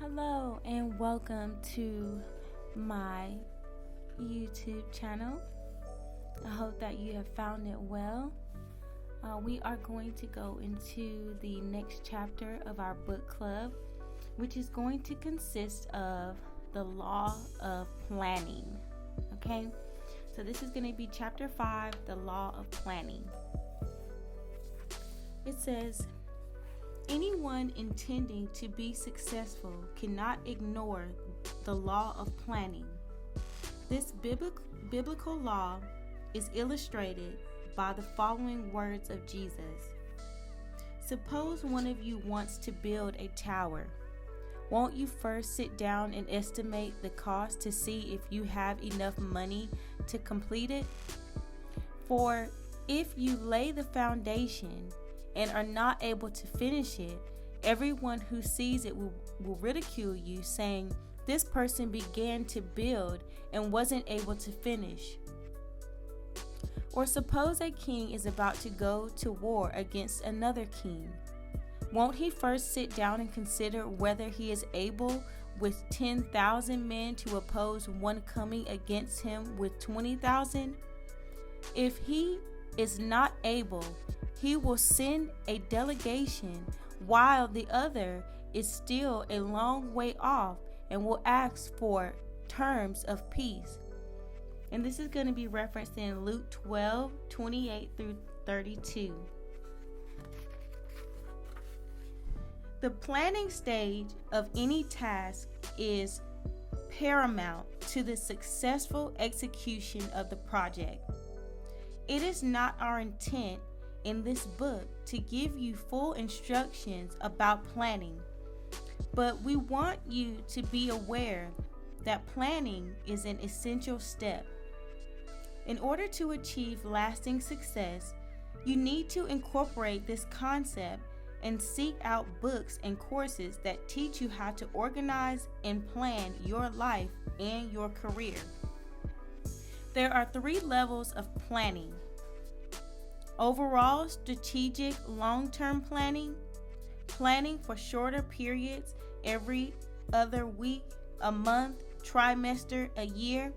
Hello and welcome to my YouTube channel. I hope that you have found it well. We are going to go into the next chapter of our book club, which is going to consist of the law of planning. Okay, so this is going to be chapter 5, the law of planning. It says, anyone intending to be successful cannot ignore the law of planning. This biblical law is illustrated by the following words of Jesus. Suppose one of you wants to build a tower. Won't you first sit down and estimate the cost to see if you have enough money to complete it? For if you lay the foundation and are not able to finish it, everyone who sees it will ridicule you, saying, "This person began to build and wasn't able to finish." Or suppose a king is about to go to war against another king. Won't he first sit down and consider whether he is able with 10,000 men to oppose one coming against him with 20,000? If he is not able, he will send a delegation while the other is still a long way off and will ask for terms of peace. And this is going to be referenced in Luke 12:28 through 32. The planning stage of any task is paramount to the successful execution of the project. It is not our intent in this book to give you full instructions about planning, but we want you to be aware that planning is an essential step. In order to achieve lasting success, you need to incorporate this concept and seek out books and courses that teach you how to organize and plan your life and your career. There are 3 levels of planning: overall strategic long-term planning, planning for shorter periods every other week, a month, trimester, a year,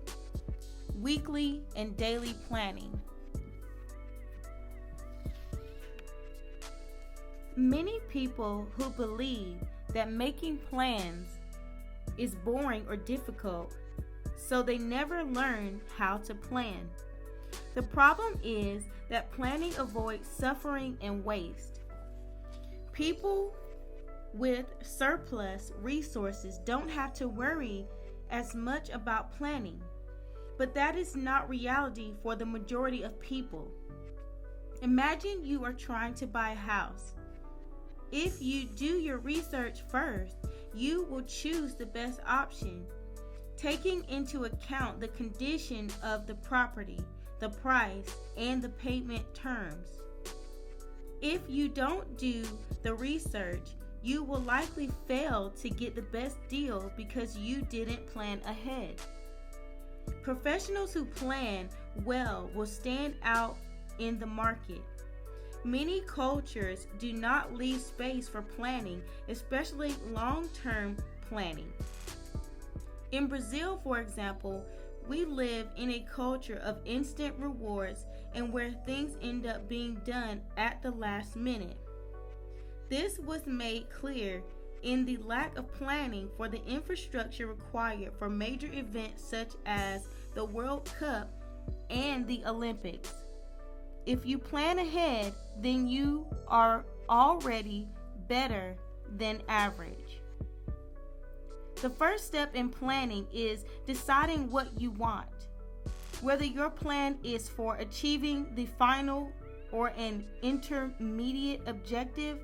weekly and daily planning. Many people who believe that making plans is boring or difficult, so they never learn how to plan. The problem is that planning avoids suffering and waste. People with surplus resources don't have to worry as much about planning, but that is not reality for the majority of people. Imagine you are trying to buy a house. If you do your research first, you will choose the best option, taking into account the condition of the property, the price, and the payment terms. If you don't do the research, you will likely fail to get the best deal because you didn't plan ahead. Professionals who plan well will stand out in the market. Many cultures do not leave space for planning, especially long-term planning. In Brazil, for example, we live in a culture of instant rewards and where things end up being done at the last minute. This was made clear in the lack of planning for the infrastructure required for major events such as the World Cup and the Olympics. If you plan ahead, then you are already better than average. The first step in planning is deciding what you want. Whether your plan is for achieving the final or an intermediate objective,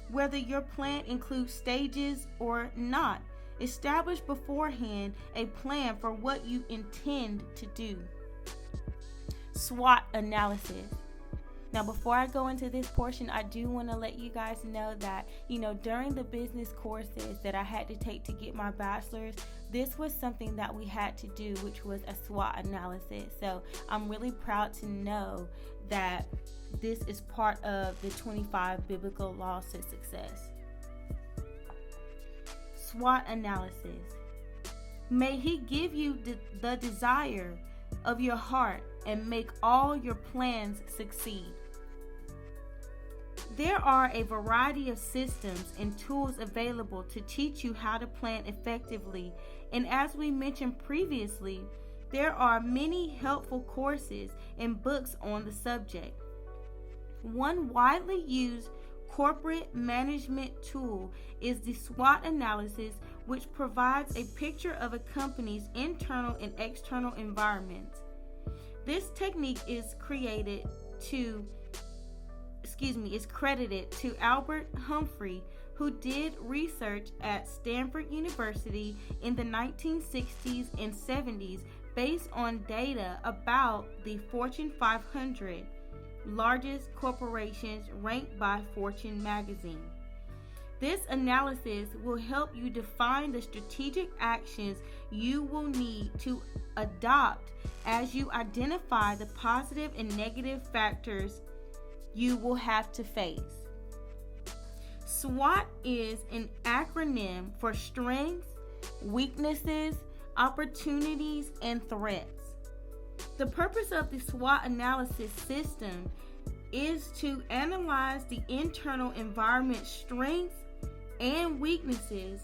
whether your plan includes stages or not, establish beforehand a plan for what you intend to do. SWOT analysis. Now, before I go into this portion, I do want to let you guys know that, during the business courses that I had to take to get my bachelor's, this was something that we had to do, which was a SWOT analysis. So I'm really proud to know that this is part of the 25 biblical laws to success. SWOT analysis. May He give you the desire of your heart and make all your plans succeed. There are a variety of systems and tools available to teach you how to plan effectively, and as we mentioned previously, there are many helpful courses and books on the subject. One widely used corporate management tool is the SWOT analysis, which provides a picture of a company's internal and external environment. This technique is credited to Albert Humphrey, who did research at Stanford University in the 1960s and 70s based on data about the Fortune 500 largest corporations ranked by Fortune magazine. This analysis will help you define the strategic actions you will need to adopt as you identify the positive and negative factors you will have to face. SWOT is an acronym for strengths, weaknesses, opportunities, and threats. The purpose of the SWOT analysis system is to analyze the internal environment's strengths and weaknesses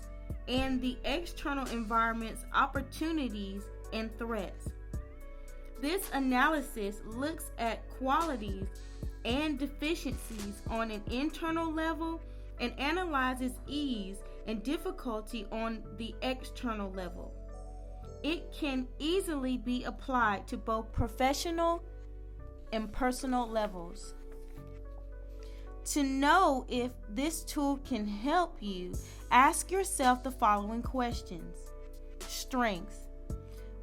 and the external environment's opportunities and threats. This analysis looks at qualities and deficiencies on an internal level and analyzes ease and difficulty on the external level. It can easily be applied to both professional and personal levels. To know if this tool can help you, ask yourself the following questions. Strengths.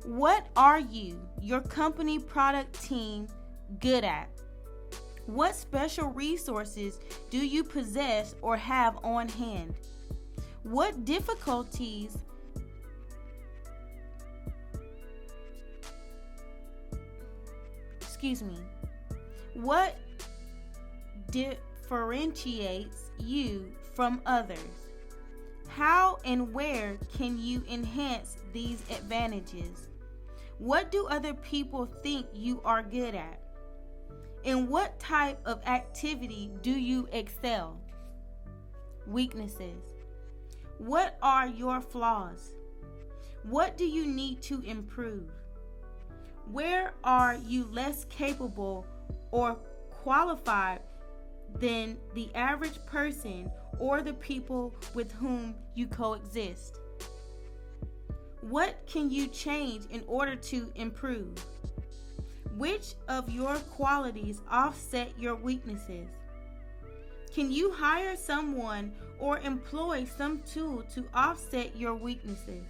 What are you, your company, product, team good at? What special resources do you possess or have on hand? What difficulties What differentiates you from others? How and where can you enhance these advantages? What do other people think you are good at? In what type of activity do you excel? Weaknesses. What are your flaws? What do you need to improve? Where are you less capable or qualified than the average person or the people with whom you coexist? What can you change in order to improve? Which of your qualities offset your weaknesses? Can you hire someone or employ some tool to offset your weaknesses?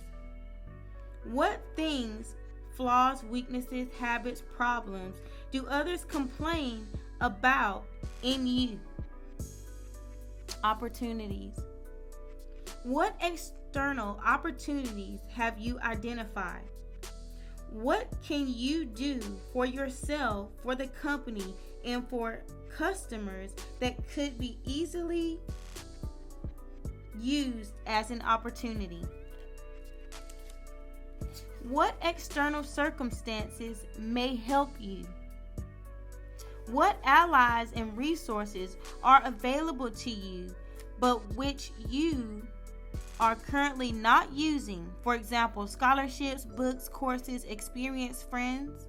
What things, flaws, weaknesses, habits, problems do others complain about in you? Opportunities. What external opportunities have you identified? What can you do for yourself, for the company, and for customers that could be easily used as an opportunity? What external circumstances may help you? What allies and resources are available to you, but which you are currently not using? For example, scholarships, books, courses, experienced friends.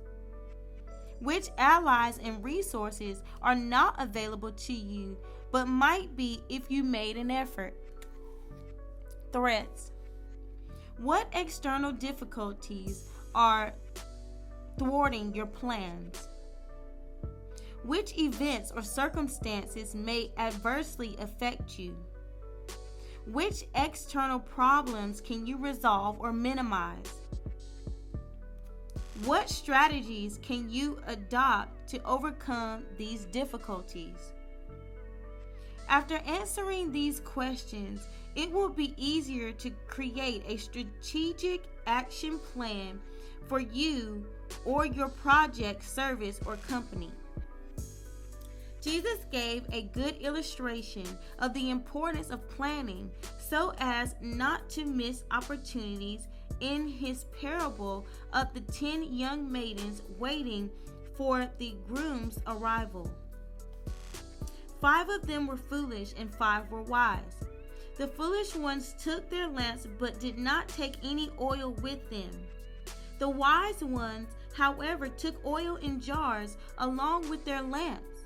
Which allies and resources are not available to you, but might be if you made an effort? Threats. What external difficulties are thwarting your plans? Which events or circumstances may adversely affect you? Which external problems can you resolve or minimize? What strategies can you adopt to overcome these difficulties? After answering these questions, it will be easier to create a strategic action plan for you or your project, service, or company. Jesus gave a good illustration of the importance of planning, so as not to miss opportunities in his parable of the 10 young maidens waiting for the groom's arrival. 5 of them were foolish and 5 were wise. The foolish ones took their lamps but did not take any oil with them. The wise ones, however, took oil in jars along with their lamps.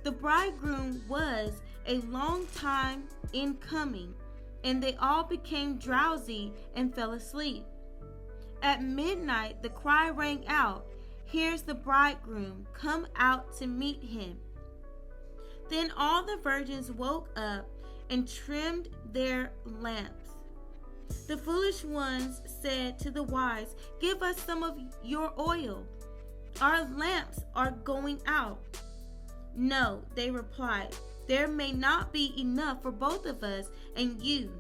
The bridegroom was a long time in coming, and they all became drowsy and fell asleep. At midnight the cry rang out, "Here's the bridegroom, come out to meet him." Then all the virgins woke up and trimmed their lamps. The foolish ones said to the wise, "Give us some of your oil. Our lamps are going out." "No," they replied, "there may not be enough for both of us and you.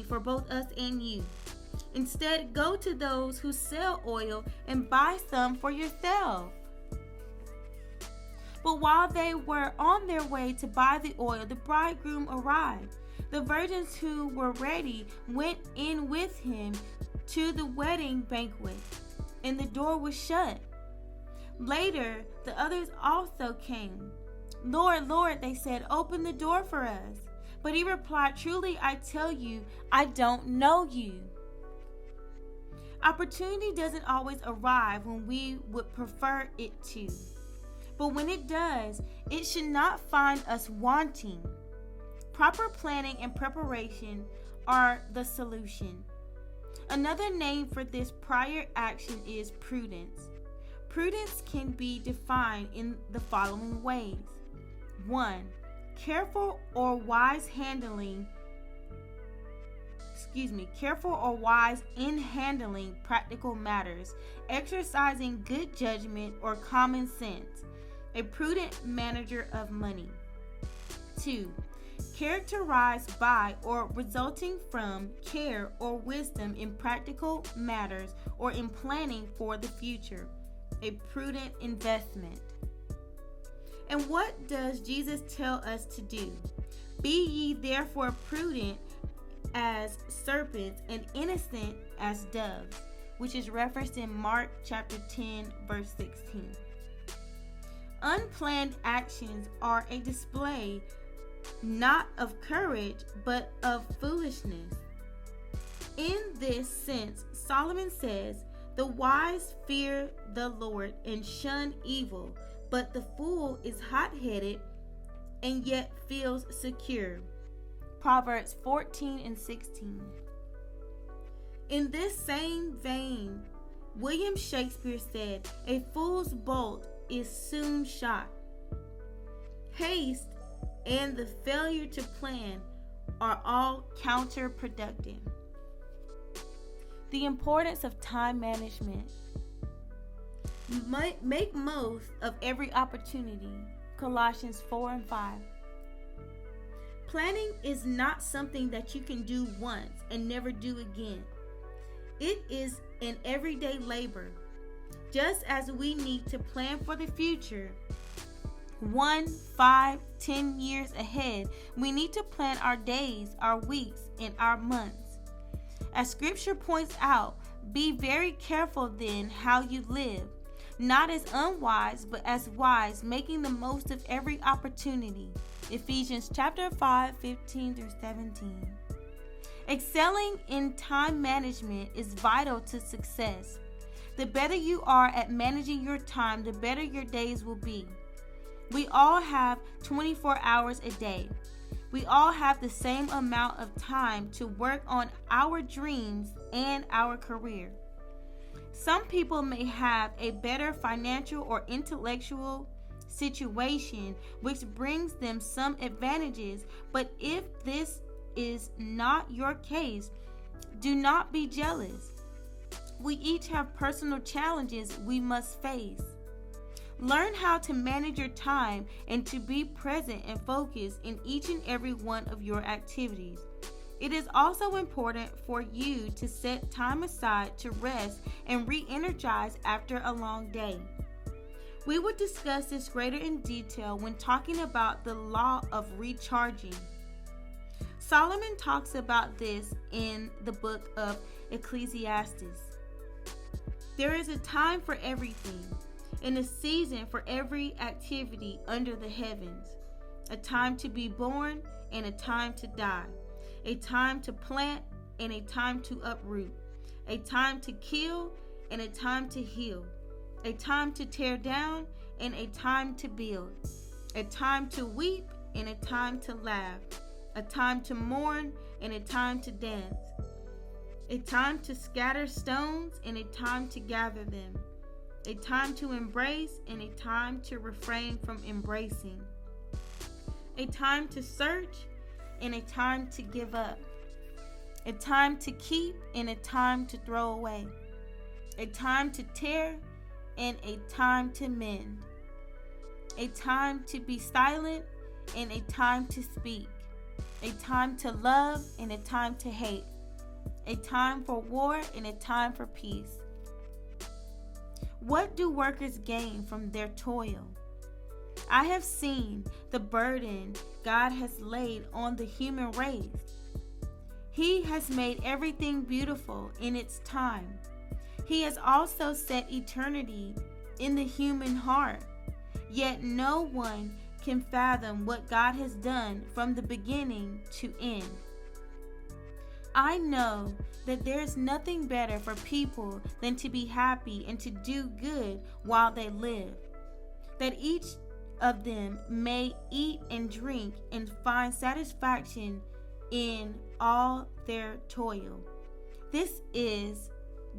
For both us and you. Instead, go to those who sell oil and buy some for yourself." But while they were on their way to buy the oil, the bridegroom arrived. The virgins who were ready went in with him to the wedding banquet, and the door was shut. Later, the others also came. "Lord, Lord," they said, "open the door for us." But he replied, "Truly, I tell you, I don't know you." Opportunity doesn't always arrive when we would prefer it to. But when it does, it should not find us wanting. Proper planning and preparation are the solution. Another name for this prior action is prudence. Prudence can be defined in the following ways. 1. Careful or wise in handling practical matters, exercising good judgment or common sense, a prudent manager of money. 2. Characterized by or resulting from care or wisdom in practical matters or in planning for the future, a prudent investment. And what does Jesus tell us to do? "Be ye therefore prudent as serpents and innocent as doves," which is referenced in Mark chapter 10, verse 16. Unplanned actions are a display not of courage, but of foolishness. In this sense, Solomon says, "The wise fear the Lord and shun evil, but the fool is hot-headed and yet feels secure." Proverbs 14 and 16. In this same vein, William Shakespeare said, "A fool's bolt is soon shot." Haste and the failure to plan are all counterproductive. The importance of time management. Make most of every opportunity. Colossians 4 and 5. Planning is not something that you can do once and never do again. It is an everyday labor. Just as we need to plan for the future, 1, 5, 10 years ahead, we need to plan our days, our weeks, and our months. As Scripture points out, be very careful then how you live, not as unwise, but as wise, making the most of every opportunity. Ephesians chapter 5, 15 through 17. Excelling in time management is vital to success. The better you are at managing your time, the better your days will be. We all have 24 hours a day. We all have the same amount of time to work on our dreams and our career. Some people may have a better financial or intellectual situation, which brings them some advantages, but if this is not your case, do not be jealous. We each have personal challenges we must face. Learn how to manage your time and to be present and focused in each and every one of your activities. It is also important for you to set time aside to rest and re-energize after a long day. We will discuss this greater in detail when talking about the law of recharging. Solomon talks about this in the book of Ecclesiastes. There is a time for everything, and a season for every activity under the heavens. A time to be born and a time to die. A time to plant and a time to uproot. A time to kill and a time to heal. A time to tear down and a time to build. A time to weep and a time to laugh. A time to mourn and a time to dance. A time to scatter stones and a time to gather them. A time to embrace and a time to refrain from embracing. A time to search and a time to give up. A time to keep and a time to throw away. A time to tear and a time to mend. A time to be silent and a time to speak. A time to love and a time to hate. A time for war and a time for peace. What do workers gain from their toil? I have seen the burden God has laid on the human race. He has made everything beautiful in its time. He has also set eternity in the human heart. Yet no one can fathom what God has done from the beginning to end. I know that there is nothing better for people than to be happy and to do good while they live, that each of them may eat and drink and find satisfaction in all their toil. This is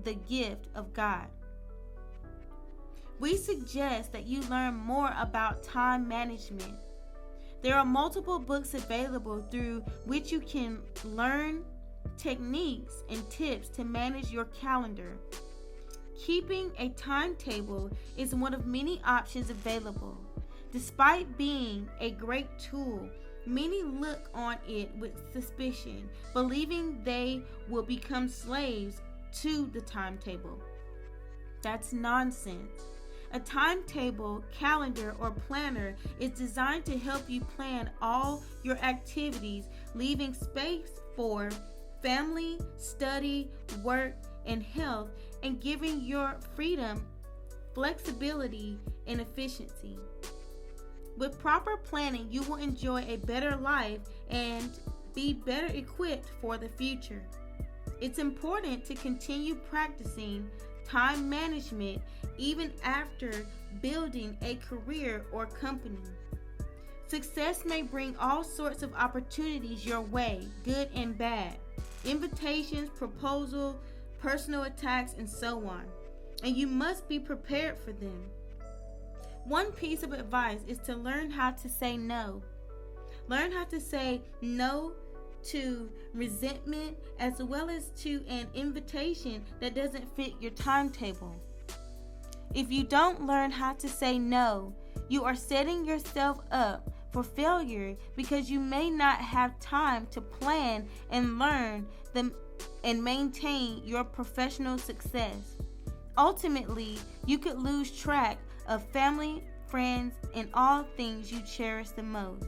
the gift of God. We suggest that you learn more about time management. There are multiple books available through which you can learn techniques and tips to manage your calendar. Keeping a timetable is one of many options available. Despite being a great tool, many look on it with suspicion, believing they will become slaves to the timetable. That's nonsense. A timetable, calendar, or planner is designed to help you plan all your activities, leaving space for family, study, work, and health, and giving your freedom, flexibility, and efficiency. With proper planning, you will enjoy a better life and be better equipped for the future. It's important to continue practicing time management even after building a career or company. Success may bring all sorts of opportunities your way, good and bad. Invitations, proposals, personal attacks, and so on. And you must be prepared for them. One piece of advice is to learn how to say no. Learn how to say no to resentment as well as to an invitation that doesn't fit your timetable. If you don't learn how to say no, you are setting yourself up for failure because you may not have time to plan and learn them and maintain your professional success. Ultimately, you could lose track of family, friends, and all things you cherish the most.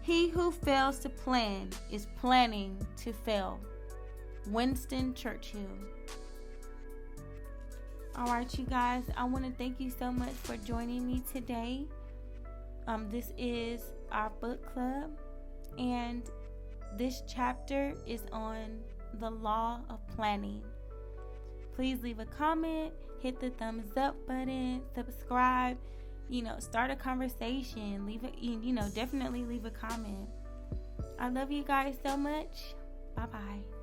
He who fails to plan is planning to fail. Winston Churchill. Alright, you guys, I want to thank you so much for joining me today. This is our book club, and this chapter is on the law of planning. Please leave a comment, hit the thumbs up button, subscribe, start a conversation, definitely leave a comment. I love you guys so much. Bye-bye.